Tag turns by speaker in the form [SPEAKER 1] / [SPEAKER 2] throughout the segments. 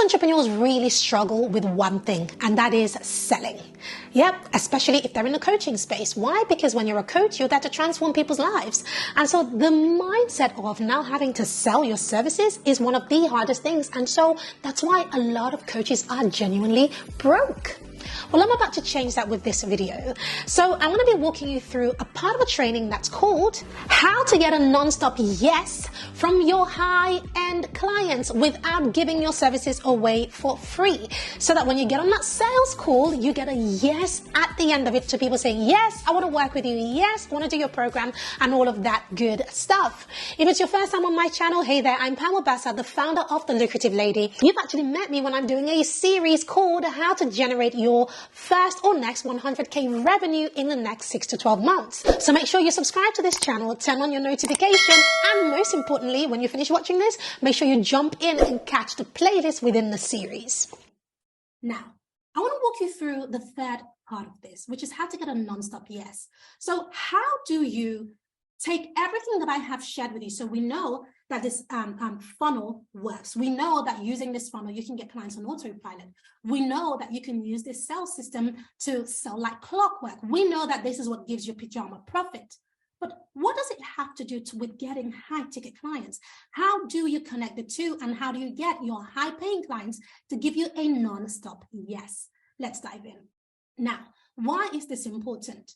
[SPEAKER 1] entrepreneurs really struggle with one thing, and that is selling. Yep, especially if they're in the coaching space. Why? Because when you're a coach, you're there to transform people's lives. And so the mindset of now having to sell your services is one of the hardest things. And so that's why a lot of coaches are genuinely broke. Well, I'm about to change that with this video. So I'm going to be walking you through a part of a training that's called How to Get a Non-Stop Yes from Your High-End Clients Without Giving Your Services Away for Free. So that when you get on that sales call, you get a yes at the end of it to people saying, yes, I want to work with you. Yes, I want to do your program and all of that good stuff. If it's your first time on my channel, hey there, I'm Pamela Bassa, the founder of The Lucrative Lady. You've actually met me when I'm doing a series called How to Generate Your First or Next 100K Revenue in the next 6 to 12 months. So make sure you subscribe to this channel, turn on your notification, and most importantly, when you finish watching this, make sure you jump in and catch the playlist within the series. Now, I want to walk you through the third part of this, which is how to get a non-stop yes. So how do you take everything that I have shared with you? So we know that this funnel works. We know that using this funnel, you can get clients on autopilot. We know that you can use this sales system to sell like clockwork. We know that this is what gives you pajama profit. But what does it have to do with getting high ticket clients? How do you connect the two, and how do you get your high paying clients to give you a non-stop yes? Let's dive in. Now, why is this important?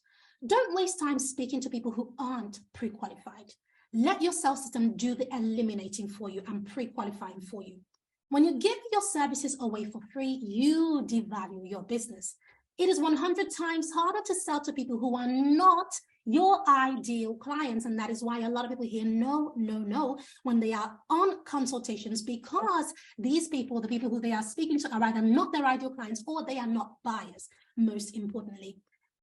[SPEAKER 1] Don't waste time speaking to people who aren't pre-qualified. Let your sales system do the eliminating for you and pre-qualifying for you. When you give your services away for free, you devalue your business. It is 100 times harder to sell to people who are not your ideal clients. And that is why a lot of people hear no, no, no when they are on consultations, because these people, the people who they are speaking to, are either not their ideal clients or they are not buyers, most importantly.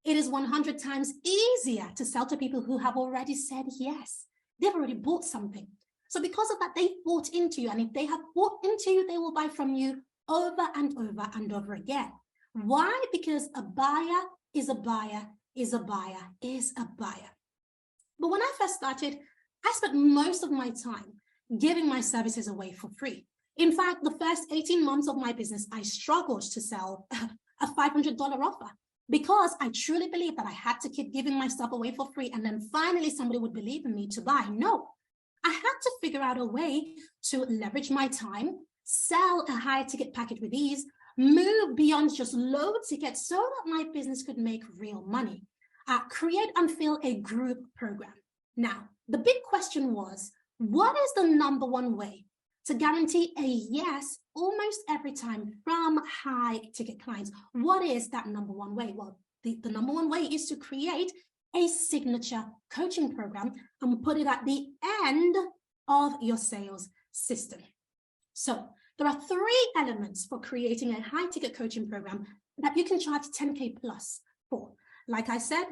[SPEAKER 1] It is 100 times easier to sell to people who have already said yes. They've already bought something. So because of that, they've bought into you. And if they have bought into you, they will buy from you over and over and over again. Why? Because a buyer is a buyer, is a buyer, is a buyer. But when I first started, I spent most of my time giving my services away for free. In fact, the first 18 months of my business, I struggled to sell a $500 offer, because I truly believed that I had to keep giving my stuff away for free, and then finally somebody would believe in me to buy. No, I had to figure out a way to leverage my time, sell a higher ticket package with ease, move beyond just low tickets so that my business could make real money, create and fill a group program. Now, the big question was, what is the number one way to guarantee a yes almost every time from high ticket clients? What is that number one way? Well, the number one way is to create a signature coaching program and put it at the end of your sales system. So there are 3 elements for creating a high ticket coaching program that you can charge 10K plus for. Like I said,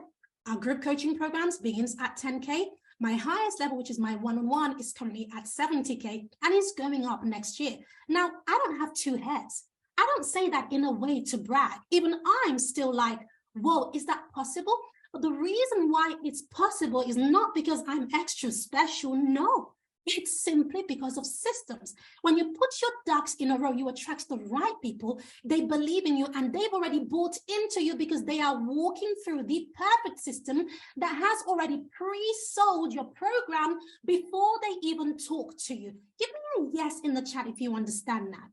[SPEAKER 1] our group coaching programs begins at 10K. My highest level, which is my one-on-one, is currently at 70K and is going up next year. Now, I don't have 2 heads. I don't say that in a way to brag. Even I'm still like, whoa, is that possible? But the reason why it's possible is not because I'm extra special. No, it's simply because of systems. When you put your ducks in a row, you attract the right people. They believe in you and they've already bought into you because they are walking through the perfect system that has already pre-sold your program before they even talk to you. Give me a yes in the chat if you understand that.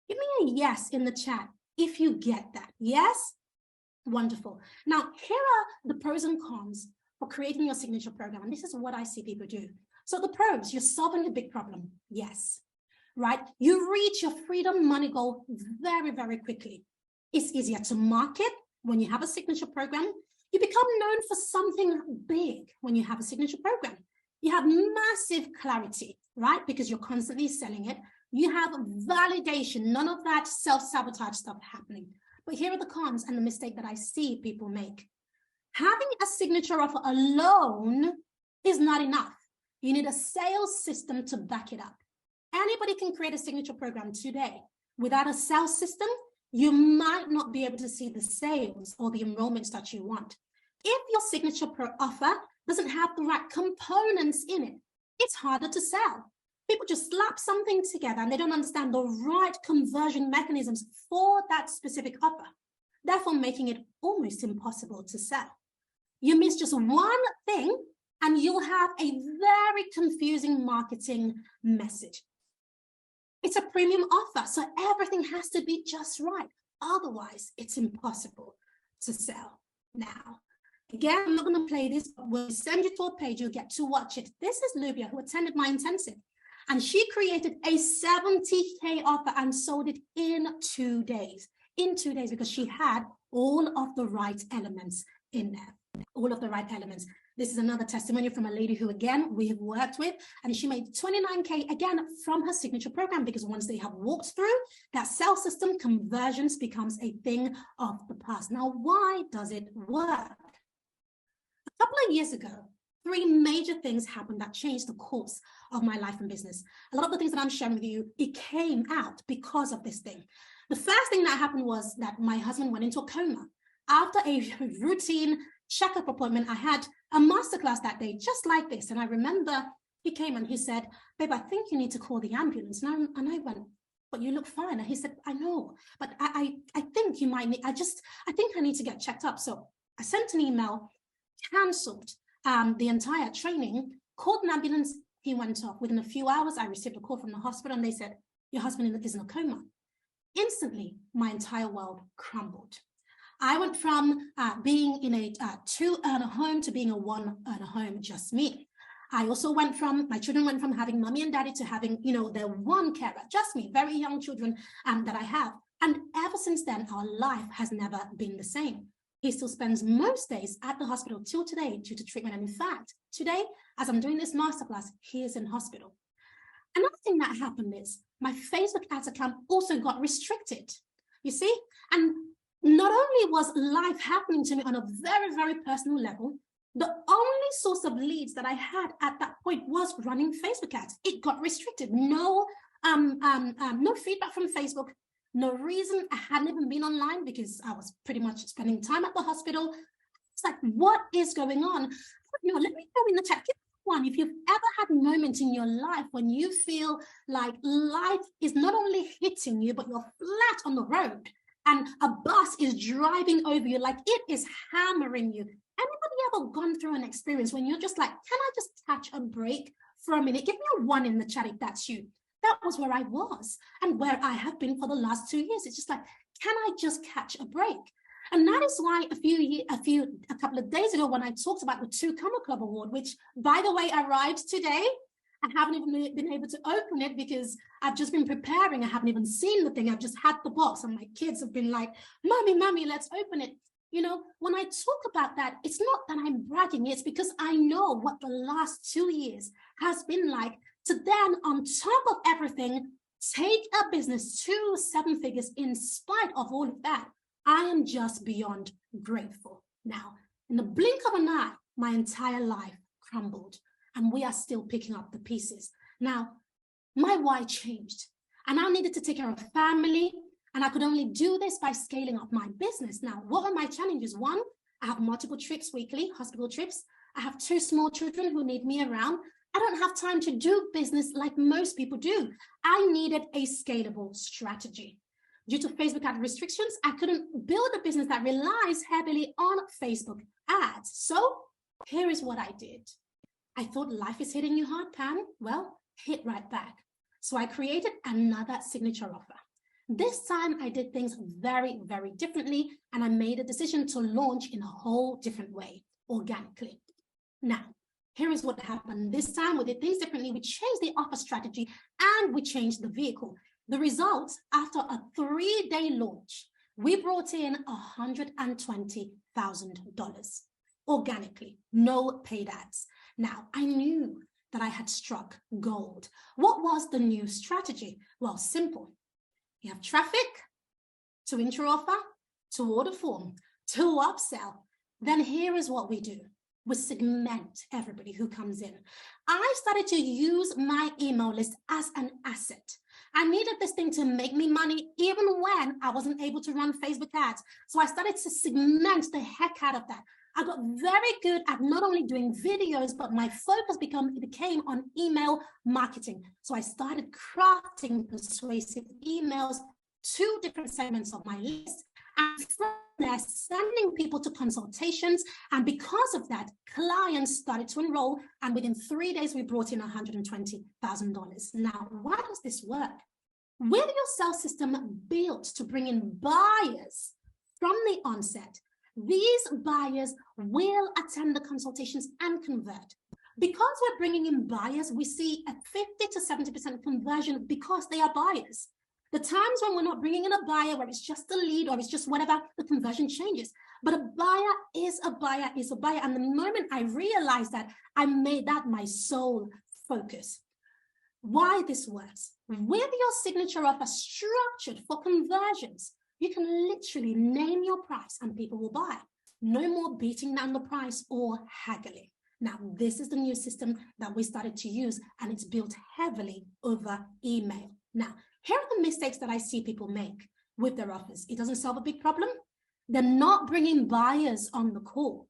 [SPEAKER 1] Give me a yes in the chat if you get that. Yes? Wonderful. Now, here are the pros and cons for creating your signature program. And this is what I see people do. So the pros, you're solving a big problem. Yes, right? You reach your freedom money goal very, very quickly. It's easier to market when you have a signature program. You become known for something big when you have a signature program. You have massive clarity, right? Because you're constantly selling it. You have validation, none of that self-sabotage stuff happening. But here are the cons and the mistake that I see people make. Having a signature offer alone is not enough. You need a sales system to back it up. Anybody can create a signature program today. Without a sales system, you might not be able to see the sales or the enrollments that you want. If your signature offer doesn't have the right components in it, it's harder to sell. people just slap something together and they don't understand the right conversion mechanisms for that specific offer, therefore making it almost impossible to sell. You miss just one thing and you'll have a very confusing marketing message. It's a premium offer, so everything has to be just right. Otherwise, it's impossible to sell. Now, again, I'm not going to play this, but we'll send you to a page, you'll get to watch it. This is Lubia, who attended my intensive, and she created a 70K offer and sold it in 2 days. In 2 days, because she had all of the right elements in there. All of the right elements. This is another testimony from a lady who, again, we have worked with, and she made 29K again from her signature program, because once they have walked through that sales system, conversions becomes a thing of the past. Now, why does it work? A couple of years ago, 3 major things happened that changed the course of my life and business. A lot of the things that I'm sharing with you, it came out because of this thing. The first thing that happened was that my husband went into a coma. After a routine checkup appointment, I had a masterclass that day, just like this. And I remember he came and he said, babe, I think you need to call the ambulance. And I went, but you look fine. And he said, I know, but I think you might need, I think I need to get checked up. So I sent an email, canceled the entire training, called an ambulance. He went off. Within a few hours, I received a call from the hospital and they said, your husband is in a coma. Instantly, my entire world crumbled. I went from being in a 2-earner home to being a 1-earner home, just me. I also went from, my children went from having mommy and daddy to having, their one carer, just me, very young children that I have. And ever since then, our life has never been the same. He still spends most days at the hospital till today due to treatment. And in fact, today, as I'm doing this masterclass, he is in hospital. Another thing that happened is my Facebook ads account also got restricted, you see? And not only was life happening to me on a very, very personal level, the only source of leads that I had at that point was running Facebook ads. It got restricted. No feedback from Facebook. No reason. I hadn't even been online because I was pretty much spending time at the hospital. It's like, what is going on? Let me know in the chat. Give me one. If you've ever had moments in your life when you feel like life is not only hitting you, but you're flat on the road, and a bus is driving over you, like it is hammering you. Anybody ever gone through an experience when you're just like, can I just catch a break for a minute? Give me a 1 in the chat if that's you. That was where I was and where I have been for the last 2 years. It's just like, can I just catch a break? And that is why a couple of days ago, when I talked about the 2 Comma Club Award, which, by the way, arrived today. I haven't even been able to open it because I've just been preparing. I haven't even seen the thing. I've just had the box and my kids have been like, mommy, let's open it. When I talk about that, it's not that I'm bragging. It's because I know what the last 2 years has been like to then, on top of everything, take a business to 7 figures in spite of all of that. I am just beyond grateful. Now, in the blink of an eye, my entire life crumbled. And we are still picking up the pieces. Now, my why changed. And I needed to take care of family. And I could only do this by scaling up my business. Now, what are my challenges? 1, I have multiple trips weekly, hospital trips. I have 2 small children who need me around. I don't have time to do business like most people do. I needed a scalable strategy. Due to Facebook ad restrictions, I couldn't build a business that relies heavily on Facebook ads. So here is what I did. I thought life is hitting you hard, Pam. Well, hit right back. So I created another signature offer. This time I did things very, very differently, and I made a decision to launch in a whole different way, organically. Now, here is what happened. This time we did things differently. We changed the offer strategy and we changed the vehicle. The results, after a 3-day launch, we brought in $120,000 organically, no paid ads. Now, I knew that I had struck gold. What was the new strategy? Well, simple. You have traffic to intro offer, to order form, to upsell. Then here is what we do. We segment everybody who comes in. I started to use my email list as an asset. I needed this thing to make me money even when I wasn't able to run Facebook ads. So I started to segment the heck out of that. I got very good at not only doing videos, but my focus became on email marketing. So I started crafting persuasive emails to different segments of my list, and from there, sending people to consultations. And because of that, clients started to enroll. And within 3 days, we brought in $120,000. Now, why does this work? With your sales system built to bring in buyers from the onset, these buyers will attend the consultations and convert. Because we're bringing in buyers, we see a 50 to 70% conversion because they are buyers. The times when we're not bringing in a buyer, where it's just a lead or it's just whatever, the conversion changes. But a buyer is a buyer is a buyer. And the moment I realized that, I made that my sole focus. Why this works? With your signature offer structured for conversions, you can literally name your price and people will buy. No more beating down the price or haggling. Now, this is the new system that we started to use, and it's built heavily over email. Now, here are the mistakes that I see people make with their offers. It doesn't solve a big problem. They're not bringing buyers on the call.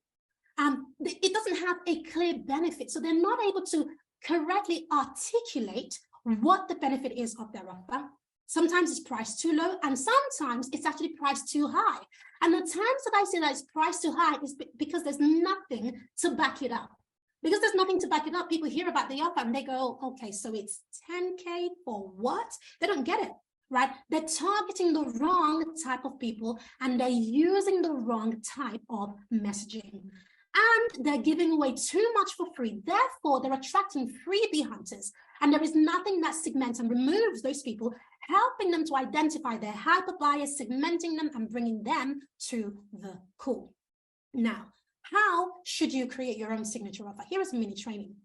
[SPEAKER 1] It doesn't have a clear benefit, so they're not able to correctly articulate what the benefit is of their offer. Sometimes it's priced too low, and sometimes it's actually priced too high. And the times that I say that it's priced too high is because there's nothing to back it up. Because there's nothing to back it up, people hear about the offer and they go, okay, so it's 10K for what? They don't get it, right? They're targeting the wrong type of people and they're using the wrong type of messaging. And they're giving away too much for free. Therefore, they're attracting freebie hunters. And there is nothing that segments and removes those people, helping them to identify their hyper buyers, segmenting them and bringing them to the call. Now, how should you create your own signature offer? Here is a mini training.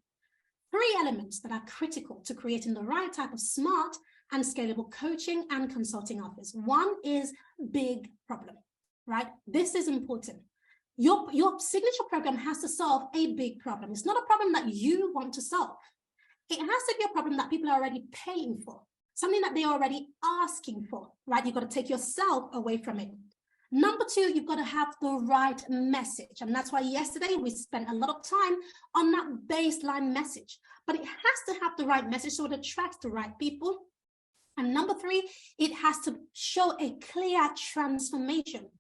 [SPEAKER 1] 3 elements that are critical to creating the right type of smart and scalable coaching and consulting offers. 1 is big problem, right? This is important. Your signature program has to solve a big problem. It's not a problem that you want to solve. It has to be a problem that people are already paying for, something that they're already asking for, right? You've got to take yourself away from it. Number 2, you've got to have the right message. And that's why yesterday we spent a lot of time on that baseline message. But it has to have the right message so it attracts the right people. And number 3, it has to show a clear transformation.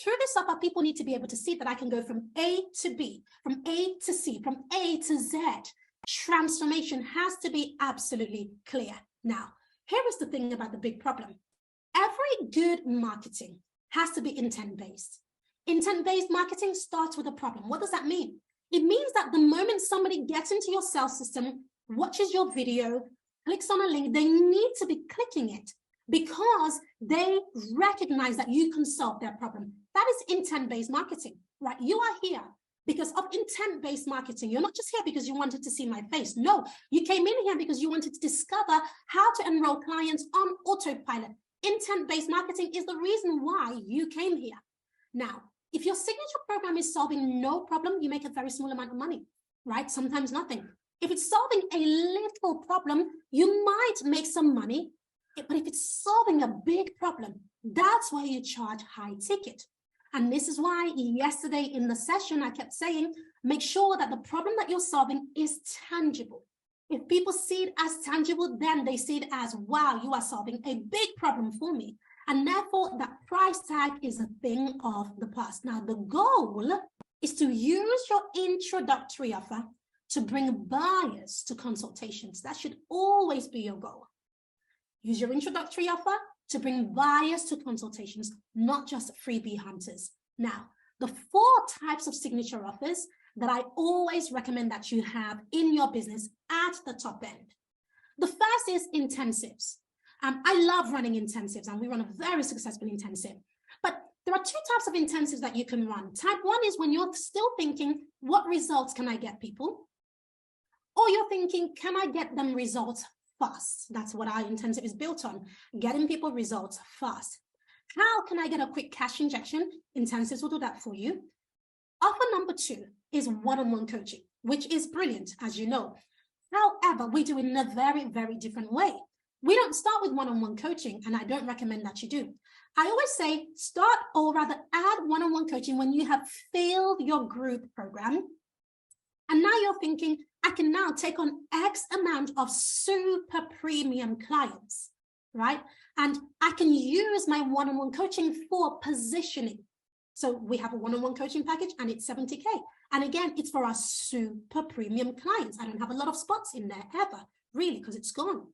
[SPEAKER 1] Through this offer, people need to be able to see that I can go from A to B, from A to C, from A to Z. Transformation has to be absolutely clear. Now, here is the thing about the big problem. Every good marketing has to be intent-based. Intent-based marketing starts with a problem. What does that mean? It means that the moment somebody gets into your sales system, watches your video, clicks on a link, they need to be clicking it because they recognize that you can solve their problem. That is intent-based marketing, right? You are here because of intent-based marketing. You're not just here because you wanted to see my face. No, you came in here because you wanted to discover how to enroll clients on autopilot. Intent-based marketing is the reason why you came here. Now, if your signature program is solving no problem, you make a very small amount of money, right? Sometimes nothing. If it's solving a little problem, you might make some money, but if it's solving a big problem, that's why you charge high ticket. And this is why yesterday in the session, I kept saying, make sure that the problem that you're solving is tangible. If people see it as tangible, then they see it as, wow, you are solving a big problem for me. And therefore, that price tag is a thing of the past. Now, the goal is to use your introductory offer to bring buyers to consultations. That should always be your goal. Use your introductory offer to bring buyers to consultations, not just freebie hunters. Now, the 4 types of signature offers that I always recommend that you have in your business at the top end. The first is intensives. I love running intensives, and we run a very successful intensive. But there are 2 types of intensives that you can run. Type 1 is when you're still thinking, what results can I get people? Or you're thinking, can I get them results fast? That's what our intensive is built on, getting people results fast. How can I get a quick cash injection? Intensives will do that for you. Offer number 2 is one-on-one coaching, which is brilliant, as you know. However, we do it in a very, very different way. We don't start with one-on-one coaching, and I don't recommend that you do. I always say start, or rather add one-on-one coaching when you have filled your group program. And now you're thinking, I can now take on X amount of super premium clients, right? And I can use my one-on-one coaching for positioning. So we have a one-on-one coaching package and it's 70K. And again, it's for our super premium clients. I don't have a lot of spots in there ever, really, because it's gone.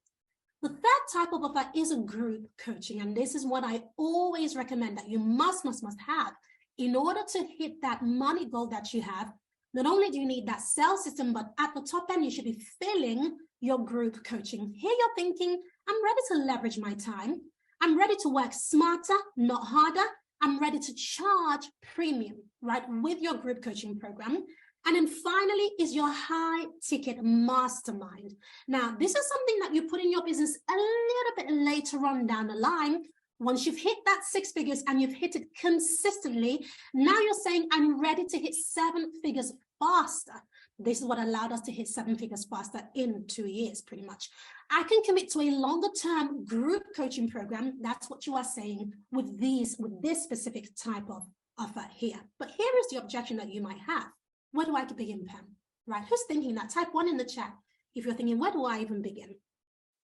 [SPEAKER 1] The third type of offer is a group coaching. And this is what I always recommend that you must have in order to hit that money goal that you have. Not only do you need that sales system, but at the top end, you should be filling your group coaching. Here you're thinking, I'm ready to leverage my time. I'm ready to work smarter, not harder. I'm ready to charge premium, right, with your group coaching program. And then finally is your high ticket mastermind. Now, this is something that you put in your business a little bit later on down the line. Once you've hit that 6 figures and you've hit it consistently, now you're saying, I'm ready to hit 7 figures faster. This is what allowed us to hit 7 figures faster in 2 years, pretty much. I can commit to a longer term group coaching program. That's what you are saying with this specific type of offer here. But here is the objection that you might have. Where do I begin, Pam? Right? Who's thinking that? Type 1 in the chat. If you're thinking, where do I even begin?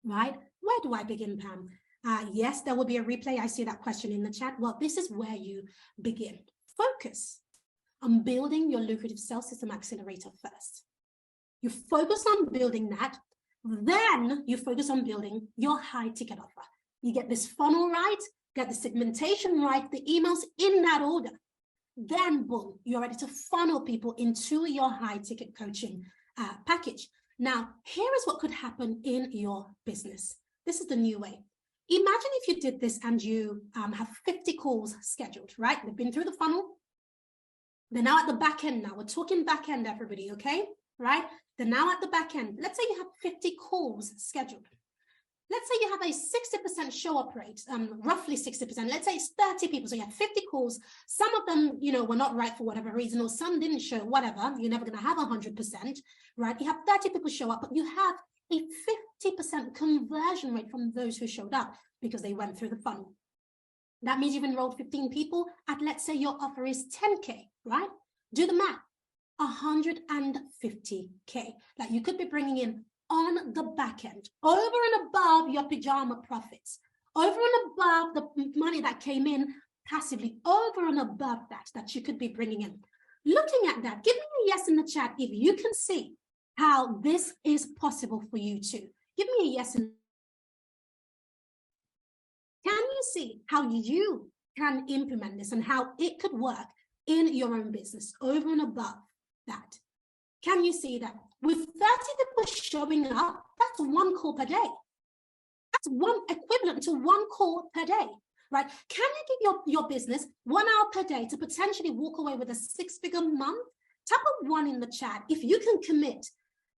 [SPEAKER 1] Right? Where do I begin, Pam? Yes, there will be a replay. I see that question in the chat. Well, this is where you begin. Focus on building your lucrative sales system accelerator first. You focus on building that. Then you focus on building your high ticket offer. You get this funnel right, get the segmentation right, the emails in that order. Then boom, you're ready to funnel people into your high ticket coaching package. Now, here is what could happen in your business. This is the new way. Imagine if you did this and you have 50 calls scheduled, right? They've been through the funnel. They're now at the back end now. We're talking back end, everybody, okay? Right? They're now at the back end. Let's say you have 50 calls scheduled. Let's say you have a 60% show up rate, roughly 60%. Let's say it's 30 people. So you have 50 calls. Some of them, were not right for whatever reason, or some didn't show, whatever. You're never going to have 100%, right? You have 30 people show up, but you have a 50% conversion rate from those who showed up because they went through the funnel. That means you've enrolled 15 people at, let's say your offer is 10K, right? Do the math, 150K. Like you could be bringing in on the back end, over and above your pajama profits, over and above the money that came in passively, over and above that you could be bringing in. Looking at that, give me a yes in the chat if you can see how this is possible for you too. Give me a yes. Can you see how you can implement this and how it could work in your own business over and above that? Can you see that with 30 people showing up, that's 1 call per day. That's equivalent to 1 call per day, right? Can you give your business 1 hour per day to potentially walk away with a 6-figure month? Type a 1 in the chat if you can commit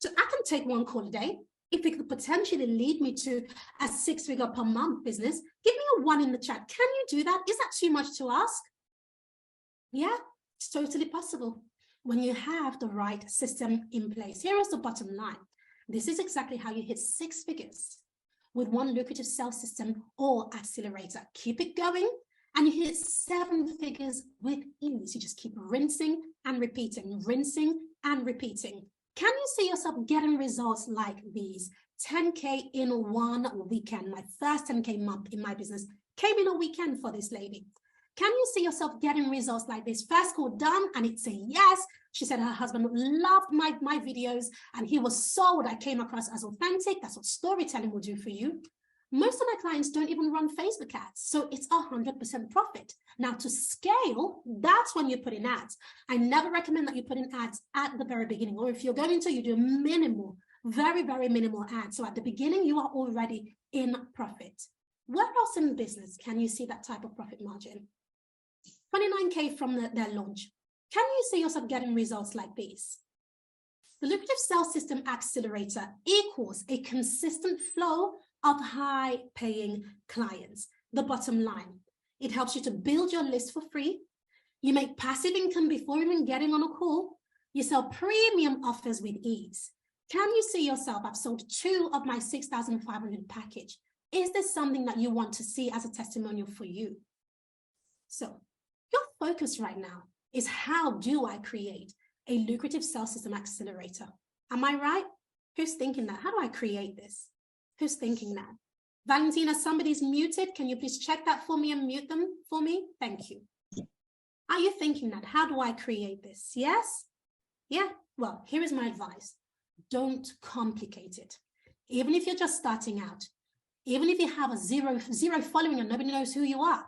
[SPEAKER 1] to, I can take 1 call a day. If it could potentially lead me to a 6-figure per month business, give me a 1 in the chat. Can you do that? Is that too much to ask? Yeah, it's totally possible when you have the right system in place. Here is the bottom line. This is exactly how you hit 6 figures with 1 lucrative sales system or accelerator. Keep it going and you hit 7 figures with ease. You just keep rinsing and repeating, rinsing and repeating. Can you see yourself getting results like these? 10K in 1 weekend. My first 10K month in my business came in a weekend for this lady. Can you see yourself getting results like this? First call done and it's a yes. She said her husband loved my videos and he was sold. I came across as authentic. That's what storytelling will do for you. Most of my clients don't even run Facebook ads. So it's 100% profit. Now to scale, that's when you put in ads. I never recommend that you put in ads at the very beginning, or if you're going to, you do minimal, very, very minimal ads. So at the beginning, you are already in profit. Where else in business can you see that type of profit margin? 29K from their launch. Can you see yourself getting results like these? The lucrative sales system accelerator equals a consistent flow of high-paying clients. The bottom line, it helps you to build your list for free. You make passive income before even getting on a call. You sell premium offers with ease. Can you see yourself? I've sold 2 of my 6,500 package. Is this something that you want to see as a testimonial for you? So your focus right now is, how do I create a lucrative sales system accelerator? Am I right? Who's thinking that? How do I create this? Who's thinking that? Valentina, somebody's muted. Can you please check that for me and mute them for me? Thank you. Are you thinking that? How do I create this? Yes? Yeah? Well, here is my advice. Don't complicate it. Even if you're just starting out, even if you have a zero following and nobody knows who you are,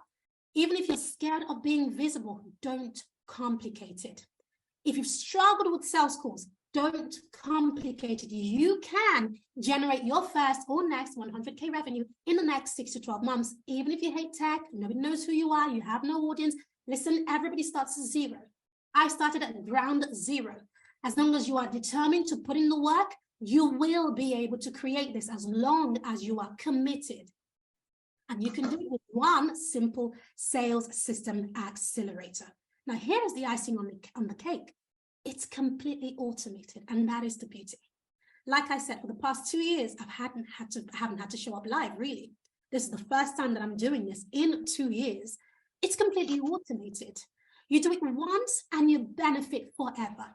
[SPEAKER 1] even if you're scared of being visible, don't complicate it. If you've struggled with sales calls, don't complicate it. You can generate your first or next 100K revenue in the next 6 to 12 months. Even if you hate tech, nobody knows who you are, you have no audience. Listen, everybody starts at zero. I started at ground zero. As long as you are determined to put in the work, you will be able to create this, as long as you are committed. And you can do it with one simple sales system accelerator. Now, here is the icing on the cake. It's completely automated, and that is the beauty. Like I said, for the past 2 years, I haven't had to show up live, really. This is the first time that I'm doing this in 2 years. It's completely automated. You do it once and you benefit forever.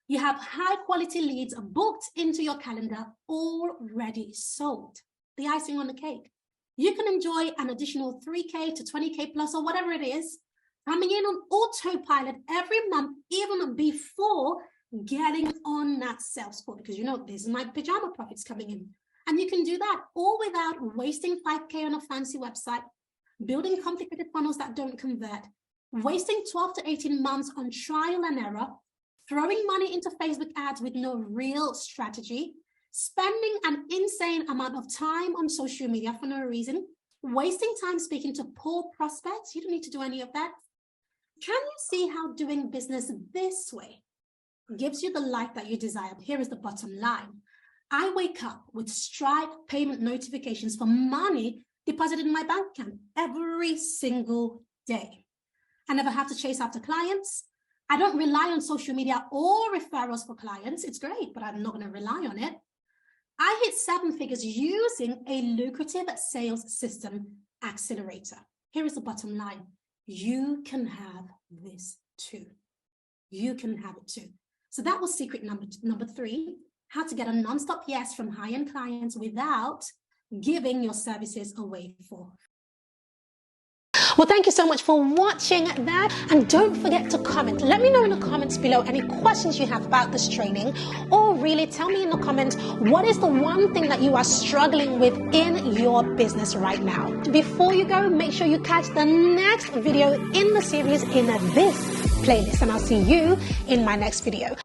[SPEAKER 1] You have high quality leads booked into your calendar, already sold. The icing on the cake. You can enjoy an additional 3K to 20K plus, or whatever it is, coming in on autopilot every month, even before getting on that sales call, because you know, this is my pajama profits coming in. And you can do that all without wasting 5K on a fancy website, building complicated funnels that don't convert, wasting 12 to 18 months on trial and error, throwing money into Facebook ads with no real strategy, spending an insane amount of time on social media for no reason, wasting time speaking to poor prospects. You don't need to do any of that. Can you see how doing business this way gives you the life that you desire? Here is the bottom line. I wake up with Stripe payment notifications for money deposited in my bank account every single day. I never have to chase after clients. I don't rely on social media or referrals for clients. It's great, but I'm not going to rely on it. I hit 7 figures using a lucrative sales system accelerator. Here is the bottom line. You can have this too. You can have it too. So that was secret number 3, how to get a non-stop yes from high-end clients without giving your services away for. Well, thank you so much for watching that. And don't forget to comment. Let me know in the comments below any questions you have about this training, or really tell me in the comments, what is the one thing that you are struggling with in your business right now? Before you go, make sure you catch the next video in the series in this playlist, and I'll see you in my next video.